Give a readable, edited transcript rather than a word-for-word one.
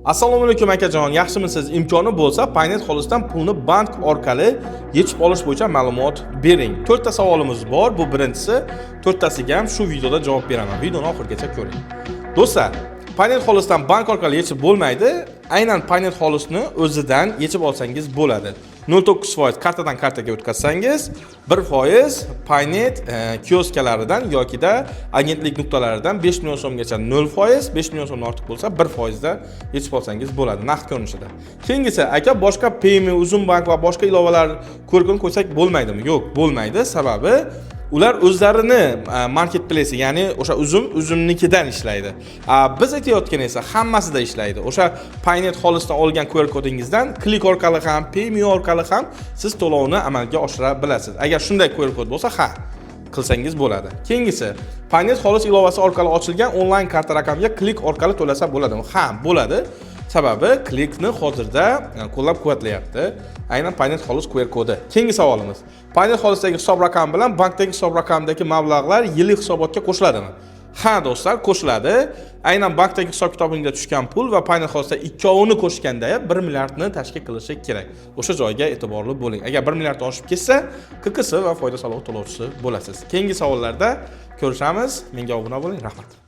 Assalomu alaykum akajon, yaxshimisiz? Imkoni bo'lsa, Paynet xolisdan pulni bank orqali yechib olish bo'yicha ma'lumot bering. 4 ta savolimiz bor. Bu birinchisi, 4 tasiga ham shu videoda javob beraman. Videoni oxirigacha ko'ring. Do'stlar, Paynet xolisdan bank orqali yechib bo'lmaydi. Aynan Paynet xolisni o'zidan yechib olsangiz bo'ladi. 0.9% kartadan kartaga o'tkazsangiz, 1% Paynet kioskalaridan yoki-da agentlik nuqtalaridan 5 million so'mgacha 0%, 5 million so'mdan ortiq bo'lsa 1% da yechib olsangiz bo'ladi naqd ko'rinishida. Keyingisi, aka boshqa Payme, Uzumbank va boshqa ilovalar ko'rib qo'ysak bo'lmaydimi? Yo'q, bo'lmaydi. Sababi ular o'zlarini marketplace, ya'ni o'sha uzumnikidan ishlaydi. Biz aytayotgan esa hammasida ishlaydi. O'sha Paynet xolisdan olgan QR kodingizdan klik orqali ham, Payme orqali ham siz to'lovni amalga oshira bilasiz. Agar shunday QR kod bo'lsa, qilsangiz bo'ladi. Keyingisi, Paynet xolis ilovasi orqali ochilgan onlayn karta raqamiga klik orqali to'lasa bo'ladimi? Bo'ladi. Sababi klikni hozirda qo'llab-quvvatlayapti. Aynan Paynet xolis QR kodi. Keyingi savolimiz. Paynet xolisdagi hisob raqami bilan bankdagi hisob raqamidagi mablag'lar yillik hisobotga qo'shiladimi? Do'stlar, qo'shiladi. Aynan bankdagi hisob kitobingizga tushgan pul va Paynet xolisda ikkovini qo'shganda 1 milliardni tashkil qilishi kerak. O'sha joyga e'tiborli bo'ling. Agar 1 milliard oshib ketsa, KKS va foyda solig'i to'lovchisi bo'lasiz. Keyingi savollarda ko'rishamiz. Menga obuna bo'ling. Rahmat.